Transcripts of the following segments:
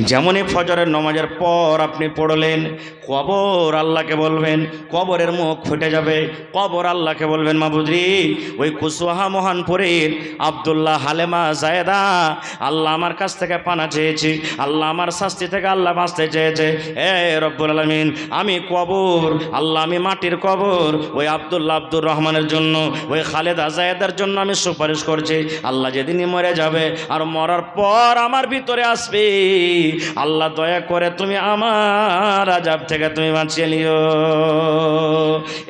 যেমনই ফজরের নামাজের পর আপনি পড়লেন, কবর আল্লাহকে বলবেন, কবরের মুখ ফুটে যাবে। কবর আল্লাহকে বলবেন, মাবুদরি ওই কুসওয়াহা মহানপুরের আব্দুল্লাহ হালেমা জায়েদা, আল্লাহ আমার কাছ থেকে পানা চেয়েছি, আল্লাহ আমার শাস্তি থেকে আল্লাহ বাঁচতে চেয়েছে। এ রব্বুল আলামিন, আমি কবর, আল্লাহ আমি মাটির কবর ওই আব্দুর রহমানের জন্য, ওই খালেদা জায়েদার জন্য আমি সুপারিশ করছি। আল্লাহ যেদিনই মরে যাবে আর মরার পর আমার ভিতরে আসবে, আল্লাহ দয়া করে তুমি আমার আযাব থেকে তুমি বাঁচিয়ে নিও।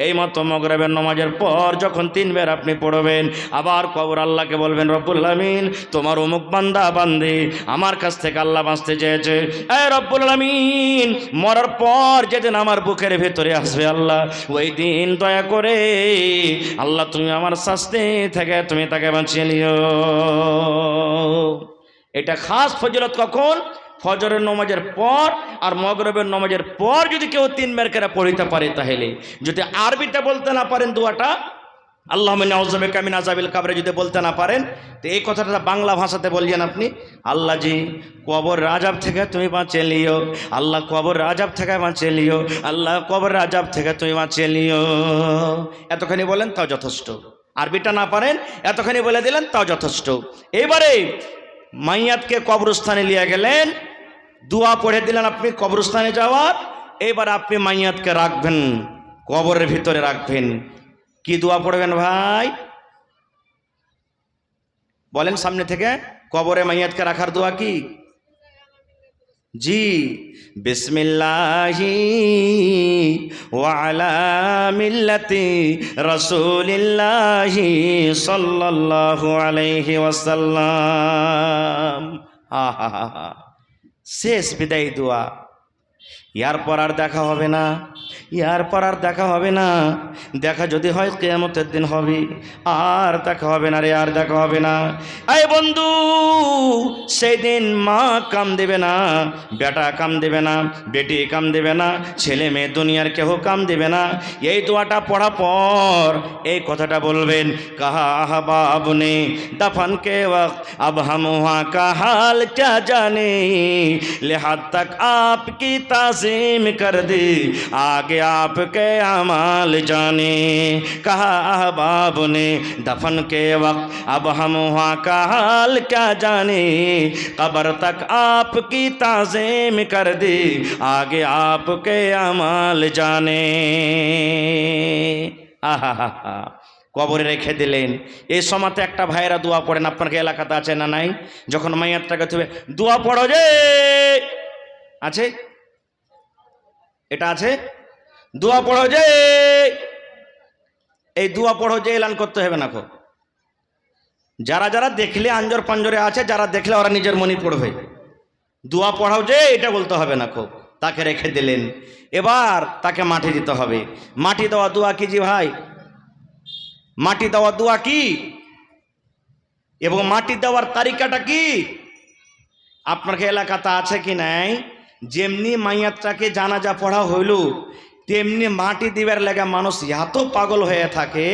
এই মতো মাগরিবের নামাজের পর যখন 3 বার আপনি পড়বেন, আবার কবর আল্লাহকে বলবেন, রব্বুল আলামিন তোমার অমুক বান্দা বান্দি আমার কাছ থেকে আল্লাহ বাঁচতে চেয়েছে। এই রব্বুল আলামিন, মরার পর যেদিন আমার বুকের ভিতরে আসবে আল্লাহ, ওই দিন দয়া করে আল্লাহ তুমি আমার শাস্তি থেকে তুমি তাকে বাঁচিয়ে নিও। এটা খাস ফজিলত কখন? ফজরের নামাজের পর আর মাগরিবের নামাজের পর যদি কেউ 3 বার করে পড়িতে পারে, তাহলে যদি আরবিতে বলতে না পারেন দোয়াটা আল্লাহুম্মা ইন্নী আউযু বিকা মিন আযাবিল কবর যদি বলতে না পারেন, তো এই কথাটা বাংলা ভাষাতে বললেন আপনি, আল্লাহ জি কবর আযাব থেকে তুমি বাঁচিয়ে নিও, আল্লাহ কবর আযাব থেকে বাঁচিয়ে নিও, আল্লাহ কবর আযাব থেকে তুমি বাঁচিয়ে নিও। এতখানি বলেন তাও যথেষ্ট। আরবিটা না পারেন এতখানি বলে দিলেন তাও যথেষ্ট। এবারে মাইয়াতকে কবরস্থানে নিয়ে গেলেন, দোয়া পড়ে দিলেন আপনি কবরস্থানে যাওয়ার। এবার আপনি মাইয়াতকে রাখবেন, কবরের ভিতরে রাখবেন। কি দোয়া পড়বেন ভাই বলেন সামনে থেকে? কবরে মাইয়াতকে রাখার দোয়া কি? জি, বিসমিল্লাহি ওয়া আলা মিল্লাতি রাসূলিল্লাহি সাল্লাল্লাহু আলাইহি ওয়াসাল্লাম। আহা, শেষ বিদায় দোয়া। ইয়ারপর আর দেখা হবে না, ইয়ারপর আর দেখা হবে না। দেখা যদি হয় কিয়ামতের দিন হবে, আর দেখা হবে না রে, আর দেখা হবে না। এই বন্ধু, সেই দিন মা কাম দেবে না, বেটা কাম দেবে না, বেটি কাম দেবে না, ছেলে মেয়ে দুনিয়ার কেহ কাম দেবে না। এই দোয়াটা পড়া পর এই কথাটা বলবেন, কাহা আহবাব নে দফন কে ওয়াক্ত अब हम वहाँ का हाल क्या जाने, लिहाज तक आपकी ताज़ीम कर दी, आगे आपके अमाल जाने। कहा अहबाब ने दफन के वक्त अब हम वहाँ का हाल क्या जाने, कब्र तक आपकी ताज़ीम कर दी, आगे आपके अमाल जाने। आहा हा हा, কবরে রেখে দিলেন। এই সময়তে একটা ভাইয়েরা দোয়া পড়েন, আপনার এলাকাতে আছে না নাই? যখন মাইয়াতটাকে তুমি দোয়া পড়ো যে আছে, এটা আছে, দোয়া পড়ো যে, এই দোয়া পড়ো যে এলান করতে হবে না। যারা যারা দেখলে আঞ্জর পাঞ্জরে আছে, যারা দেখলে ওরা নিজের মনে পড়বে, দোয়া পড়াও যে এটা বলতে হবে না। তাকে রেখে দিলেন, এবার তাকে মাটি দিতে হবে। মাটি দেওয়া দোয়া কি জি ভাই? মাটি দেওয়া দোয়া কি এবং মাটি দেওয়ার তারিকাটা কি আপনার এলাকাতে আছে কি নাই? যেমনি মাইয়াতটাকে জানাজা পড়া হইল, তেমনি মাটি দিবার লাগা মানুষ এত পাগল হয়ে থাকে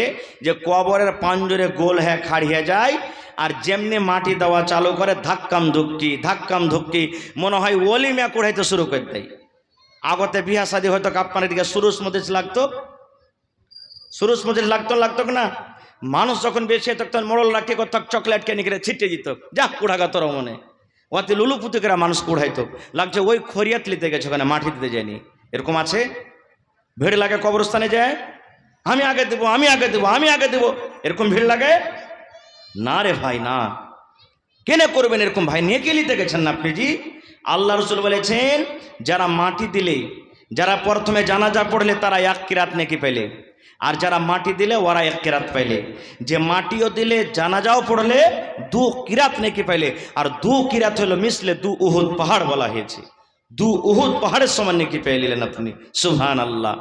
যে কবরের পাঞ্জরে গোল হয়ে খাড়িয়ে যায়। আর যেমনি মাটি দেওয়া চালু করে ধাক্কাম ধুক্কি মনে হয় ওলিমা কুড়াইতে শুরু করে দেয়। আগতে বিয়া শাদী হয়তো আপনার দিকে সুরুজ মতিস লাগতো, সুরুজ মতিস লাগতো না? মানুষ যখন বেশি তখন মোড়ল রাখি করত, চকলেট কেনে করে ছিটিয়ে দিত, যা কুড়াগা তোর মনে ওতে লুলুপুতি করে মানুষ কুড়াইতো। লাগছে ওই খরিয়াত লিতে গেছে, ওখানে মাটি দিতে যায়নি। এরকম আছে, ভিড় লাগে কবরস্থানে যায়, আমি আগে দেবো, আমি আগে দেবো, আমি আগে দেবো, এরকম ভিড় লাগে না রে ভাই, না। কেন করবেন এরকম ভাই? নিয়ে কে লিতে গেছেন না আপনি জি? আল্লাহ রসুল বলেছেন, যারা মাটি দিলে, যারা প্রথমে জানাজা পড়লে তারা 1 কিরাত নেকি পেলে, আর যারা মাটি দিলে ওরা 1 কিরাত পাইলে। যে মাটিও দিলে জানাজাও পড়লে 2 কিরাত নেকি পাইলে। আর 2 কিরাত হলো মিসলে 2 উহুদ পাহাড় বলা হয়েছে, 2 উহুদ পাহাড়ের সমান নেকি পেয়ে নিলেন আপনি। সুবহানাল্লাহ।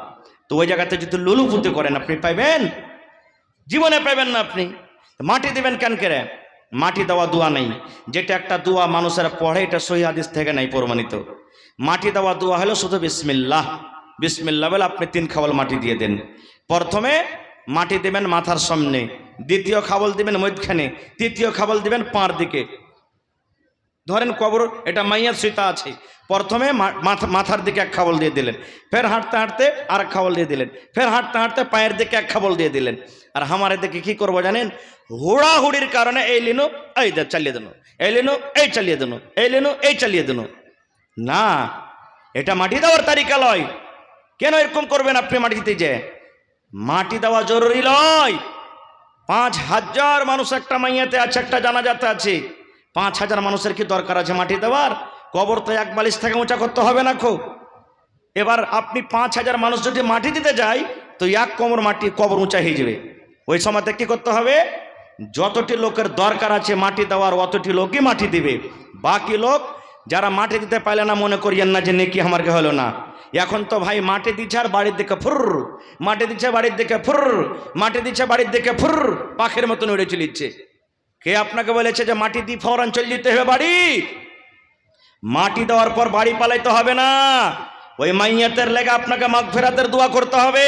তো ওই জায়গাতে যদি লুলুপুতি করেন আপনি পাইবেন? জীবনে পাইবেন না আপনি। মাটি দিবেন কেন করে? মাটি দেওয়া দোয়া নেই, যেটা একটা দোয়া মানুষেরা পড়ে, এটা সহিহ হাদিস থেকে নাই প্রমাণিত। মাটি দেওয়া দোয়া হলো শুধু বিসমিল্লাহ, বিসমিল্লাহ বলে আপনি 3 খাবল মাটি দিয়ে দেন। প্রথমে মাটি দেবেন মাথার সামনে, দ্বিতীয় খাবল দিবেন মধ্যখানে, তৃতীয় খাবল দিবেন পাঁর দিকে। ধরেন কবর, এটা মাইয়াত সীতা আছে, প্রথমে মাথার দিকে এক খাবল দিয়ে দিলেন, ফের হাঁটতে হাঁটতে আর এক খাবল দিয়ে দিলেন, ফের হাঁটতে হাঁটতে পায়ের দিকে এক খাবল দিয়ে দিলেন। আর হামারের দিকে কি করবো জানেন? হুড়াহুড়ির কারণে এই লিনু এই চালিয়ে দেন, এই লিনু এই চালিয়ে দেন, এই লিনু এই চালিয়ে দেন। না, এটা মাটি দেওয়ার তালিকা লয়। কেন এরকম করবেন আপনি? মাটিতে যে মাটি দেওয়া জরুরি নয়। 5,000 মানুষ একটা মাইয়াতে আছে, একটা জানাজাতে আছে, 5,000 মানুষের কি দরকার আছে মাটি দেওয়ার? কবর তো এক বালিশ থেকে উঁচা করতে হবে না খো। এবার আপনি 5,000 মানুষ যদি মাটি দিতে যায় তো এক কোমর মাটি কবর উঁচা হয়ে যাবে। ওই সময়তে কি করতে হবে? যতটি লোকের দরকার আছে মাটি দেওয়ার অতটি লোকই মাটি দিবে। বাকি লোক যারা মাটি দিতে পারলে না, মনে করিয়েন না যে নেকি আমার কে হলো না। এখন তো ভাই মাটি দিচ্ছে আর বাড়ির দিকে ফুর, মাটি দিচ্ছে বাড়ির দিকে ফুর, মাটি দিচ্ছে বাড়ির দিকে ফুর, পাখির মতন উড়ে চলিচ্ছে। কে আপনাকে বলেছে যে মাটি দিয়ে ফৌরান চলে যেতে হবে বাড়ি? মাটি দেওয়ার পর বাড়ি পালাইতে হবে না, ওই মাইয়াতের লেগে আপনাকে মাগফিরাতের দোয়া করতে হবে।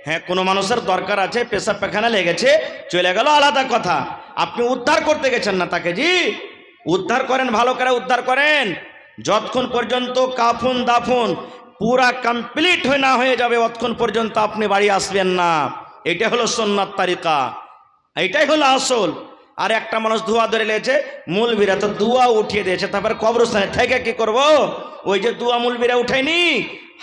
হ্যাঁ, কোনো মানুষের দরকার আছে, পেশাব পায়খানা লেগেছে, চলে গেল, আলাদা কথা। আপনি উদ্ধার করতে গেছেন না তাকে, জি উদ্ধার করেন, ভালো করে উদ্ধার করেন। যতক্ষণ পর্যন্ত কাফন দাফন পুরা কমপ্লিট হয়ে না হয়ে যাবে ততক্ষণ পর্যন্ত আপনি বাড়ি আসবেন না। এটা হলো সুন্নাত তারিকা, এটাই হলো আসল। আর একটা মানুষ ধোয়া ধরে লেগেছে, মূলবীরা তো দুয়া উঠিয়ে দিয়েছে, তারপর কবরস্থানে থেকে কি করব? ওই যে দুয়া মূলবীরা উঠায়নি,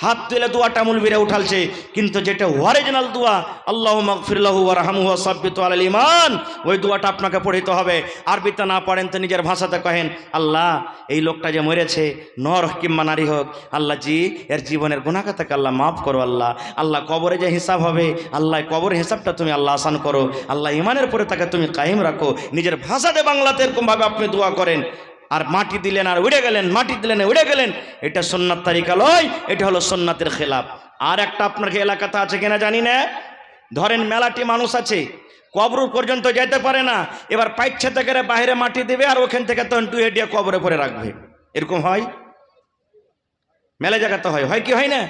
হাত তুলে দুয়াটা মূলবীরা উঠালছে, কিন্তু যেটা অরিজিনাল দুয়া, আল্লাহু মাগফির লাহু ওয়ারহামহু ওয়া সাব্বিতু আলাল ঈমান, ওই দুয়াটা আপনাকে পড়িতে হবে। আরবিতে না পড়েন তো নিজের ভাষাতে কহেন, আল্লাহ এই লোকটা যে মরেছে, নর কিংবা নারী হোক, আল্লাহ জি এর জীবনের গুনাহ খাতাকে আল্লাহ মাফ করো। আল্লাহ আল্লাহ কবরে যে হিসাব হবে, আল্লাহ কবরের হিসাবটা তুমি আল্লাহ আসান করো। আল্লাহ ইমানের পরে তাকে তুমি কায়েম রাখো। নিজের ভাষাতে বাংলাতে এরকমভাবে আপনি দোয়া করেন। আর মাটি দিলেন আর উড়ে গেলেন, মাটি দিলেন উড়ে গেলেন, এটা সুন্নাত তারিকা লয়, এটা হলো সুন্নাতের খেলাফ। আর একটা আপনার এলাকাতে আছে কিনা জানি না, ধরেন মেলাটি মানুষ আছে, কবর পর্যন্ত যেতে পারে না, এবার পাইচ্ছে থেকে বাইরে মাটি দেবে আর ওখান থেকে তখন টুয়ে দিয়ে কবরে পরে রাখবে। এরকম হয় মেলা জায়গাতে, হয় কি হয় না?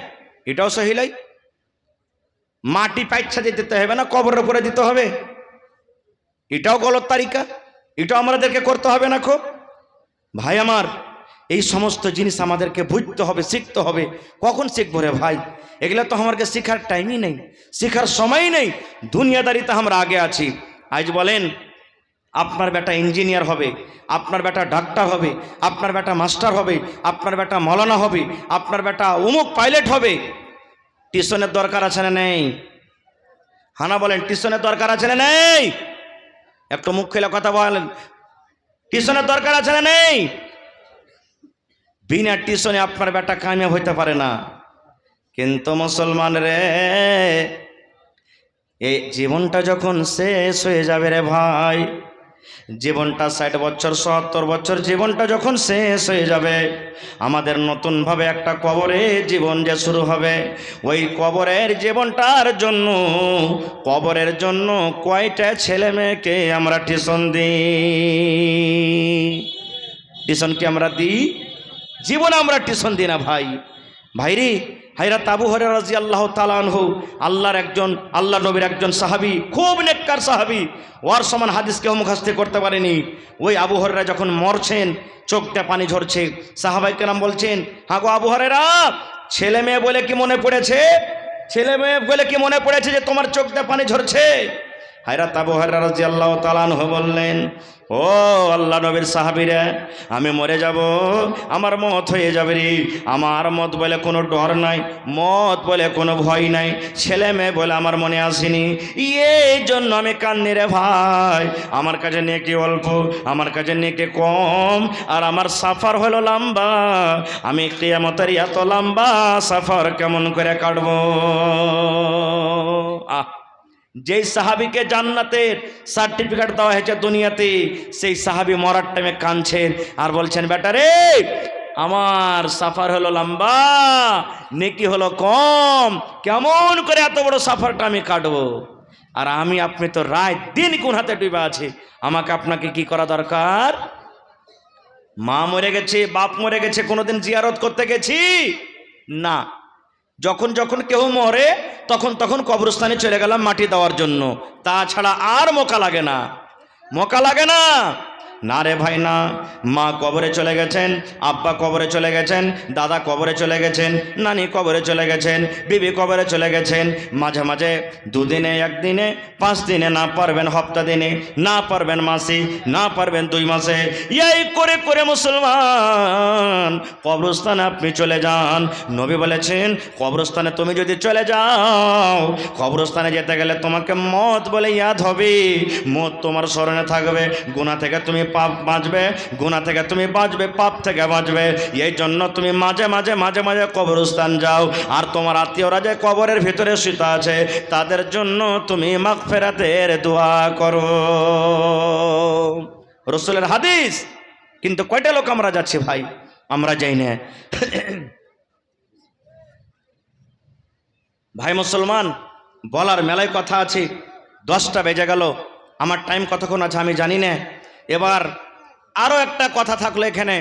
এটাও সহি লয়। মাটি পাইচ্ছা দিতে হবে না, কবরের উপরে দিতে হবে, এটাও গলত তারিকা, এটাও আমাদেরকে করতে হবে না। খুব ভাই আমার, এই সমস্ত জিনিস আমাদেরকে বুঝতে হবে, শিখতে হবে। কখন শিখবো রে ভাই? এগুলো তো আমাকে শেখার টাইমই নেই, শেখার সময়ই নেই, দুনিয়াদারিতে আমরা আগে আছি। আজ বলেন আপনার বেটা ইঞ্জিনিয়ার হবে, আপনার বেটা ডাক্তার হবে, আপনার বেটা মাস্টার হবে, আপনার বেটা মৌলানা হবে, আপনার বেটা অমুক পাইলট হবে, টিউশনের দরকার আছে না নেই? হানা বলেন, টিউশনের দরকার আছে না নেই? একটু মুখ খুলে কথা বলেন, টিউশনের দরকার আছে না নেই? বিনা টিউশনে আপনার বেটা কামিয়াব হইতে পারে না। কিন্তু মুসলমান রে, এই জীবনটা যখন শেষ হয়ে যাবে রে ভাই, জীবনটা 60 বছর 70 বছর জীবনটা যখন শেষ হয়ে যাবে, আমাদের নতুনভাবে একটা কবরে জীবন যে শুরু হবে। ওই কবরের জীবনটার জন্য, কবরের জন্য কয়টা ছেলে মেয়েকে আমরা টিউশন দিই? টিউশন কি আমরা দিই? জীবনে আমরা টিউশন দিই না ভাই। ভাইরি হাইরাত আবু হুরায়রা রাদিয়াল্লাহু তাআলা আনহু, আল্লাহর একজন, আল্লাহ নবীর একজন সাহাবী, খুব নেককার সাহাবী, ওর সমান হাদিস কেউ মুখস্থ করতে পারেনি। ওই আবু হুরায়রা যখন মরছেন, চোখটা পানি ঝরছে, সাহাবায়ে কেরাম বলছেন, হাগো আবু হুরায়রা, ছেলে মেয়ে বলে কি মনে পড়েছে? ছেলে মেয়ে বলে কি মনে পড়েছে যে তোমার চোখটা পানি ঝরছে? হায়রাত আবু হুরায়রা রাদিয়াল্লাহু তাআলা আনহু বললেন, ও আল্লাহ নবীর সাহাবীরা, আমি মরে যাব, আমার মত হয়ে যাবে রে, আমার মত বলে কোনো ডর নাই, মত বলে কোনো ভয় নাই, ছেলে মেয়ে বলে আমার মনে আসেনি, এই জন্য আমি কান্নি রে ভাই। আমার কাছে নেকি অল্প, আমার কাছে নেকি কম, আর আমার সাফার হলো লম্বা, আমি কিয়ামতের এত লম্বা সাফার কেমন করে কাটবো? যেই সাহাবীকে জান্নাতের সার্টিফিকেট দেওয়া হয়েছে দুনিয়াতে, সেই সাহাবী মরার টাইমে কাঁদছেন আর বলছেন, বেটা রে, আমার সাফার হলো লম্বা, নেকি হলো কম, কেমন করে এত বড় সাফারটা আমি কাটবো? আর আমি আপনি তো রাত দিন কোন হাতে ডুবে আছে। আমাকে আপনাকে কি করা দরকার? মা মরে গেছে, বাপ মরে গেছে, কোনোদিন জিয়ারত করতে গেছি না। যখন যখন কেউ মরে তখন তখন কবরস্থানে চলে গেলাম মাটি দেওয়ার জন্য, তাছাড়া আর মোকা লাগে না, মোকা লাগে না। না রে ভাই না, মা কবরে চলে গেছেন, আব্বা কবরে চলে গেছেন, দাদা কবরে চলে গেছেন, নানি কবরে চলে গেছেন, বিবি কবরে চলে গেছেন। মাঝে মাঝে দুদিনে, একদিনে, 5 দিনে, না পারবেন সপ্তাহ দিনে, না পারবেন মাসে, না পারবেন 2 মাসে, এই করে করে মুসলমান কবরস্থানে আপনি চলে যান। নবী বলেছেন কবরস্থানে তুমি যদি চলে যাও, কবরস্থানে যেতে গেলে তোমাকে মত বলে ইয়াদ হবে, মত তোমার স্মরণে থাকবে, গুনাহ থেকে তুমি পাপ বাঁচবে, গুনাহ থেকে তুমি বাঁচবে, পাপ থেকে বাঁচবে। এই জন্য তুমি মাঝে মাঝে মাঝে মাঝে কবরস্থান যাও। আর তোমার আত্মীয়রা যে কবরের ভিতরে শুতে আছে তাদের জন্য তুমি মাগফিরাতের দোয়া করো। রাসূলের হাদিস। কিন্তু কয়টা লোক আমরা যাচ্ছি ভাই? আমরা যাই না। ভাই মুসলমান, বলার মেলায় কথা আছে, 10টা বেজে গেল, আমার টাইম কতক্ষণ আছে আমি জানি না। এবার আরও একটা কথা থাকলো এখানে,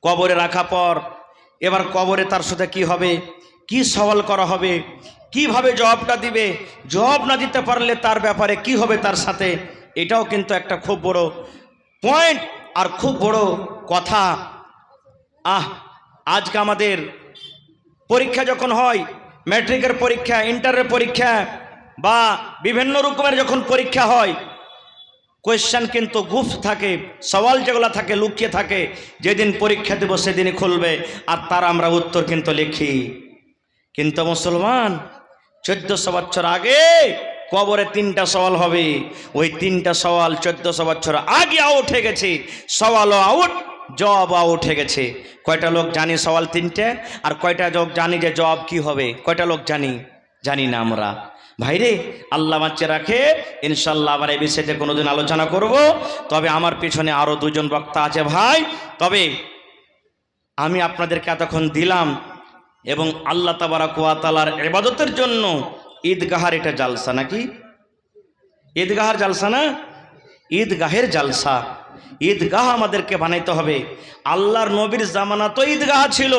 কবরে রাখা পর এবার কবরে তার সাথে কি হবে, কি সওয়াল করা হবে, কিভাবে জবাবটা দিবে, জবাব না দিতে পারলে তার ব্যাপারে কি হবে তার সাথে, এটাও কিন্তু একটা খুব বড় পয়েন্ট আর খুব বড় কথা। আজকে আমাদের পরীক্ষা যখন হয়, ম্যাট্রিকের পরীক্ষা, ইন্টারের পরীক্ষা বা বিভিন্ন রকমের যখন পরীক্ষা হয়, কোয়েশ্চেন কিন্তু গুপ্ত থাকে, সওয়াল যেগুলো থাকে লুকিয়ে থাকে, যেদিন পরীক্ষা দেব সেদিনই খুলবে, আর তার আমরা উত্তর কিন্তু লিখি। কিন্তু মুসলমান 1400 বছর আগে কবরে 3টা সওয়াল হবে, ওই 3টা সওয়াল 1400 বছর আগে আউট হয়ে গেছে, সওয়ালও আউট, জবাবও আউট হয়ে গেছে। কয়টা লোক জানি সওয়াল 3টে, আর কয়টা লোক জানি যে জবাব কি হবে? কয়টা লোক জানি? জানি না আমরা। ভাইরে, আল্লাহ বাঁচে রাখে, ইনশাল্লাহ আবার এই বিষয়তে কোনোদিন আলোচনা করব। তবে আমার পিছনে আরও 2 জন বক্তা আছে ভাই। তবে আমি আপনাদেরকে এতক্ষণ দিলাম, এবং আল্লাহ তাবারক ওয়া তাআলার ইবাদতের জন্য ঈদগাহের এটা জালসা নাকি? ঈদগাহের জালসা না? ঈদগাহের জালসা। ঈদগাহ আমাদেরকে বানাইতে হবে। আল্লাহর নবীর জামানা তো ঈদগাহ ছিল,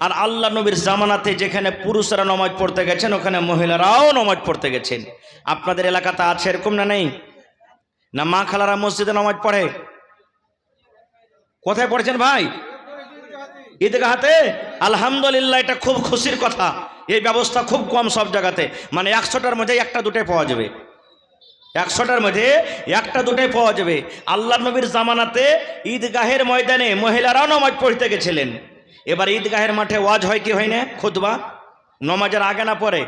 আর আল্লাহ নবীর জামানাতে যেখানে পুরুষরা নামাজ পড়তে গেছেন ওখানে মহিলারাও নামাজ পড়তে গেছেন। আপনাদের এলাকাতে আছে এরকম না নেই? না মা খালারা মসজিদে নামাজ পড়ে? কোথায় পড়েছেন ভাই? ঈদগাহতে। আলহামদুলিল্লাহ, এটা খুব খুশির কথা। এই ব্যবস্থা খুব কম সব জায়গাতে, মানে 100টার মধ্যে 1টা 2টাই পাওয়া যাবে, 100টার মধ্যে 1টা 2টাই পাওয়া যাবে। আল্লাহ নবীর জামানাতে ঈদগাহের ময়দানে মহিলারাও নামাজ পড়তে গেছিলেন। এবার ঈদগাহের মাঠে ওয়াজ হয় কি হয় না? খুতবা নামাজের আগে না পরে?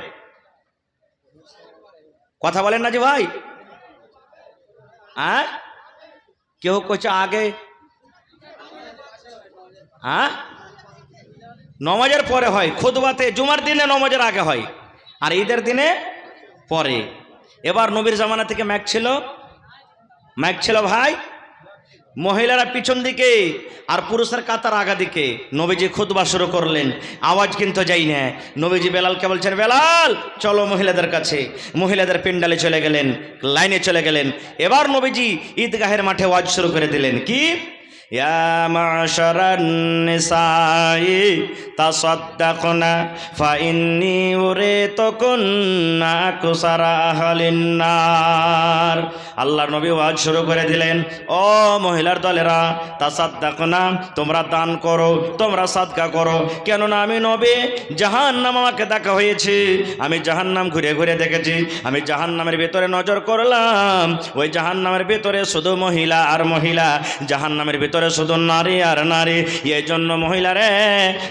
কথা বলেন না জি ভাই? কেউ কইছে আগে, নামাজের পরে হয়। খুতবাতে জুমার দিনে নামাজের আগে হয়, আর ঈদের দিনে পরে। এবার নবীর জামানা থেকে মাইক ছিল ভাই, মহিলারা পিছন দিকে আর পুরুষের কাতার আগা দিকে। নবীজি খুতবা শুরু করলেন, আওয়াজ কিন্তু যাই না। নবীজি বেলালকে বলছেন, বেলাল চলো মহিলাদের কাছে। মহিলাদের পেন্ডালে চলে গেলেন, লাইনে চলে গেলেন। এবার নবীজি ঈদগাহের মাঠে ওয়াজ শুরু করে দিলেন, কি? ইয়া মাশারান নিসাই তাসাদ্দাকনা ফাইন্নী উরিতুকুন্না আকসারা আহলিন নার। আল্লাহর নবী ওয়াজ শুরু করে দিলেন, ও মহিলার দলেরা, তাসাদ্দাকনা, তোমরা দান করো, তোমরা সাদকা করো। কেননা আমি নবী, জাহান্নাম আমাকে দেখা হয়েছে, আমি জাহান্নাম ঘুরে ঘুরে দেখেছি। আমি জাহান্নামের ভিতরে নজর করলাম, ওই জাহান্নামের ভিতরে শুধু মহিলা আর মহিলা, জাহান্নামের ভিতরে শুধু নারী আর নারী। এই জন্য মহিলারে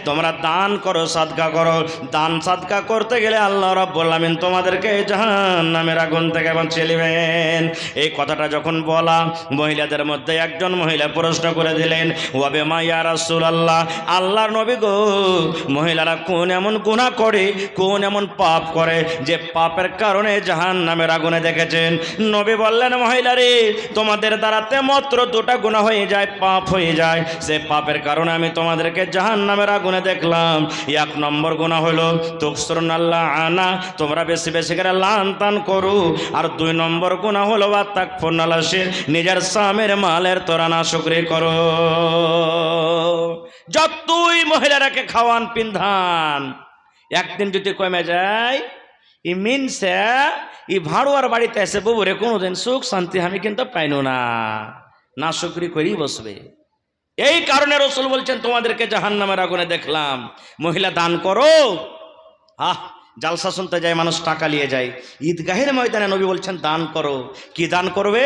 তোমরা দান করো, সাদকা করো। দান সাদকা করতে গেলে আল্লাহ রাব্বুল আমিন তোমাদেরকে জাহান্নামের আগুন থেকে বাঁচিয়ে নেবেন। এই কথাটা যখন বলা, মহিলাদের মধ্যে একজন মহিলা প্রশ্ন করে দিলেন, ওয়াবে মা ইয়া রাসূলুল্লাহ, আল্লাহর নবী গো, মহিলারা কোন এমন গুনাহ করে, কোন এমন পাপ করে যে পাপের কারণে জাহান্নামের আগুনে দেখেছেন? নবী বললেন, মহিলারে, তোমাদের দ্বারাতে মাত্র 2টা গুনাহ হয়ে যায়, পাপ হয়ে যায়। সে পাপের কারণে আমি তোমাদেরকে জাহান্নামের আগুনে দেখলাম। 1 নম্বর গুনাহ হলো তুকসুরুনাল্লাহ আনা, তোমরা বেশি বেশি করে লান তান করো। আর 2 নম্বর গুনাহ হলো তাকফুরনালাসে, নিজের স্বামীর মালের তোরা নাশুকরি করো। যতই মহিলারাকে খাওয়ান পিন্ধান, একদিন যদি কমে যায়, ই মিনসে ই ভাড়ুয়ার বাড়িতে এসে বউরে কোনোদিন সুখ শান্তি আমি কিন্তু পাইনো না। না শুকরি করেই বসবে। এই কারণে রসুল বলছেন তোমাদেরকে জাহান্নামের আগুনে দেখলাম। মহিলা দান করো। জালসা শুনতে যায় মানুষ, টাকা নিয়ে যায়। ঈদগাহের ময়দানে নবী বলছেন দান করো। কি দান করবে?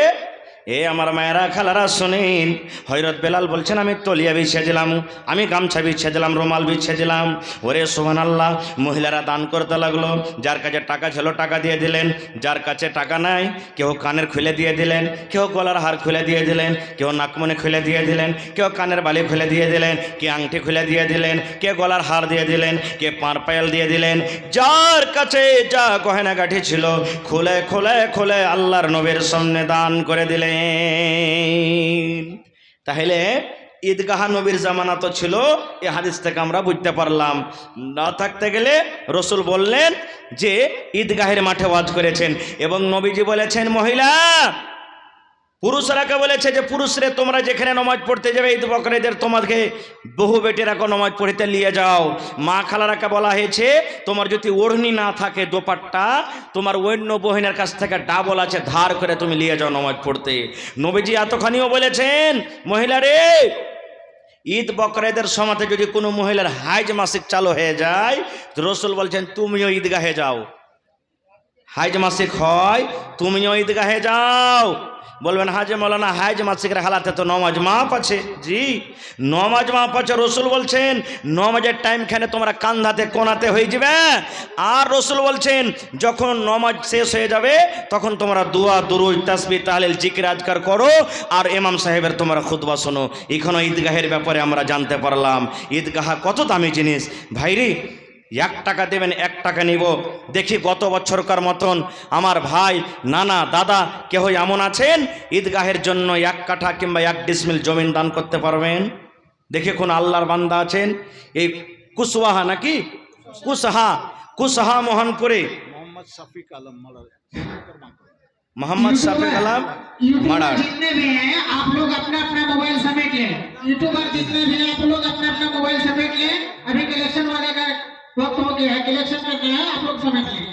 আমার মায়েরা খালারা শোনেন, হযরত বেলাল বলছেন আমি তলিয়া বিছিয়ে দিলাম, আমি গামছা বিছিয়ে দিলাম, রুমাল বিছিয়ে দিলাম। ওরে সুবহানাল্লাহ, মহিলারা দান করতে লাগলো। যার কাছে টাকা ছিল টাকা দিয়ে দিলেন, যার কাছে টাকা নাই কেউ কানের খুলে দিয়ে দিলেন, কেউ গলার হার খুলে দিয়ে দিলেন, কেউ নাকমণি খুলে দিয়ে দিলেন, কেউ কানের বালি খুলে দিয়ে দিলেন, কে আংটি খুলে দিয়ে দিলেন, কে গলার হার দিয়ে দিলেন, কে পার পায়াল দিয়ে দিলেন। যার কাছে যা গয়নাগাঠি ছিল খুলে খুলে খুলে আল্লাহর নবীর সামনে দান করে দিলেন। তাহলে ঈদগাহ নবীর জামানা তো ছিল, এ হাদিস থেকে আমরা বুঝতে পারলাম। না থাকতে গেলে রসুল বললেন যে ঈদগাহের মাঠে ওয়াজ করেছেন, এবং নবীজি বলেছেন মহিলা পুরুষরাকে বলেছে যে পুরুষরে তোমরা যেখানে নমাজ পড়তে যাবে ঈদ বকরীদের তোমাকে বহু বেটিরাকে নমাজ পড়তে নিয়ে যাও। মা খালারাকে বলা হয়েছে তোমার যদি ওড়নি না থাকে দোপাট্টা, তোমার অন্য বহিনের কাছ থেকে ডাবল আছে, ধার করে তুমি নিয়ে যাও নমাজ পড়তে। নবীজি এতখানিও বলেছেন মহিলা রে, ঈদ বকরীদের সময়তে যদি কোনো মহিলার হাইজ মাসিক চালু হয়ে যায়, রসুল বলছেন তুমিও ঈদগাহে যাও। হাইজ মাসিক হয় তুমিও ঈদগাহে যাও। বলবেন হাজে মৌলানা হাইজ মাসিকের হালাতে তো নমাজ মাপ আছে। জি, নমাজ মাপ আছে। রসুল বলছেন নমাজের টাইমখানে তোমরা কান্ধাতে কোনাতে হয়ে যাবে। আর রসুল বলছেন যখন নমাজ শেষ হয়ে যাবে তখন তোমরা দোয়া দুরূদ তাসবিহ তাহলিল জিকির আজকার করো, আর ইমাম সাহেবের তোমরা খুতবা শোনো। এখনো ঈদগাহের ব্যাপারে আমরা জানতে পারলাম ঈদগাহ কত দামি জিনিস। ভাইরি 1 টাকা দেবেন, 1 টাকা নিব। দেখি গত বছরকার মতন আমার ভাই, নানা, দাদা কেউ এমন আছেন ঈদগাহের জন্য 1 কাঠা কিংবা 1 ডিসমিল জমিন দান করতে পারবেন? দেখি কোন আল্লাহর বান্দা আছেন। এই কুশওয়াহা নাকি কুশাহা মোহনপুরে मोहम्मद शफीक आलम मर्डर। जितने भी हैं आप लोग अपना अपना मोबाइल समेट लें। यूट्यूबर जितने भी हैं आप लोग अपना अपना मोबाइल समेट लें। अभी कलेक्शन वाले का वक्त हो गया है, कलेक्शन करना है, आप लोग समेट लें।